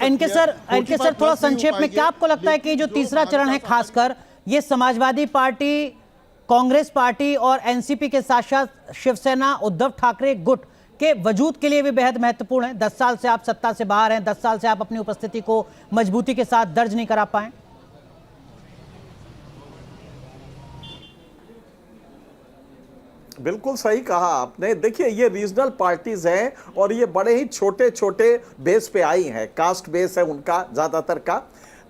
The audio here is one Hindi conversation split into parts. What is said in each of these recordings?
इनके सर थोड़ा संक्षेप में, क्या आपको लगता है कि जो तीसरा चरण है खासकर ये समाजवादी पार्टी, कांग्रेस पार्टी और एनसीपी के साथ साथ शिवसेना उद्धव ठाकरे गुट के वजूद के लिए भी बेहद महत्वपूर्ण है? 10 साल से आप सत्ता से बाहर हैं, 10 साल से आप अपनी उपस्थिति को मजबूती के साथ दर्ज नहीं करा पाए। बिल्कुल सही कहा आपने। देखिए, ये रीजनल पार्टीज हैं और ये बड़े ही छोटे छोटे बेस पे आई हैं, कास्ट बेस है उनका ज्यादातर का,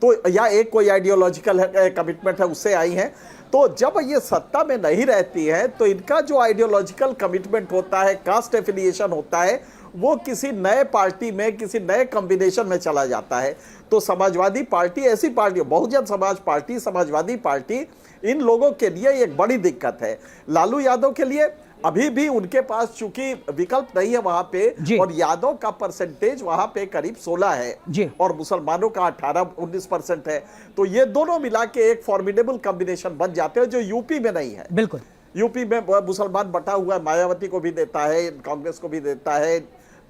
तो या एक कोई आइडियोलॉजिकल कमिटमेंट है उससे आई हैं। तो जब ये सत्ता में नहीं रहती है तो इनका जो आइडियोलॉजिकल कमिटमेंट होता है, कास्ट एफिलिएशन होता है, वो किसी नए पार्टी में, किसी नए कॉम्बिनेशन में चला जाता है। तो समाजवादी पार्टी ऐसी party, Bahujan Samaj party, Samajwadi party, इन लोगों के लिए एक बड़ी दिक्कत है। लालू यादव के लिए अभी भी उनके पास चूंकि विकल्प नहीं है वहां पे, और यादव का परसेंटेज वहां पे करीब 16 है और मुसलमानों का 18-19% है, तो ये दोनों मिला के एक फॉर्मिडेबल कॉम्बिनेशन बन जाते हैं जो यूपी में नहीं है। बिल्कुल, यूपी में मुसलमान बटा हुआ है, मायावती को भी देता है, कांग्रेस को भी देता है।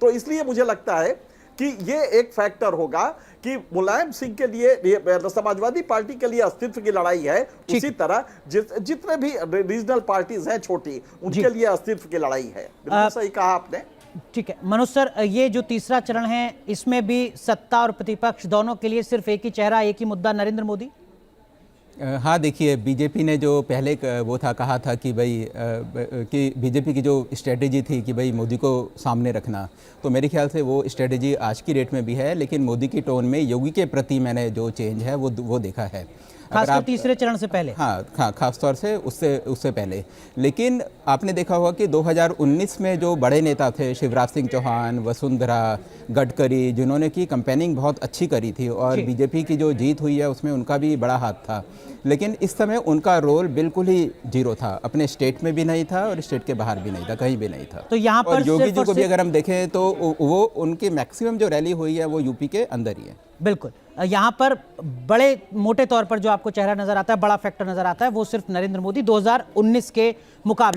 तो इसलिए मुझे लगता है कि ये एक फैक्टर होगा कि मुलायम सिंह के लिए, समाजवादी पार्टी के लिए अस्तित्व की लड़ाई है, उसी तरह जितने भी रीजनल पार्टीज हैं छोटी, उनके लिए अस्तित्व की लड़ाई है। बिल्कुल सही कहा आपने। ठीक है मनोज सर, ये जो तीसरा चरण है इसमें भी सत्ता और प्रतिपक्ष दोनों के लिए सिर्फ एक ही चेहरा, एक ही मुद्दा, नरेंद्र मोदी। हाँ देखिए, बीजेपी ने जो पहले वो था, कहा था कि भाई कि बीजेपी की जो स्ट्रेटेजी थी कि भाई मोदी को सामने रखना, तो मेरे ख्याल से वो स्ट्रेटेजी आज की डेट में भी है, लेकिन मोदी की टोन में योगी के प्रति मैंने जो चेंज है वो देखा है, खासकर तीसरे चरण से पहले। हाँ, खास तौर से उससे पहले। लेकिन आपने देखा होगा कि 2019 में जो बड़े नेता थे, शिवराज सिंह चौहान, वसुंधरा, गडकरी, जिन्होंने की कैंपेनिंग बहुत अच्छी करी थी, और बीजेपी की जो जीत हुई है उसमें उनका भी बड़ा हाथ था, लेकिन इस समय उनका रोल बिल्कुल ही जीरो था, अपने स्टेट में भी नहीं था और स्टेट के बाहर भी नहीं था, कहीं भी नहीं था। तो यहाँ पर योगी जी को भी अगर हम देखें तो वो उनकी मैक्सिमम जो रैली हुई है वो यूपी के अंदर ही है। बिल्कुल, यहाँ पर बड़े मोटे तौर पर जो आपको चेहरा नजर आता है, बड़ा फैक्टर नजर आता है, वो सिर्फ नरेंद्र मोदी 2019 के मुकाबले।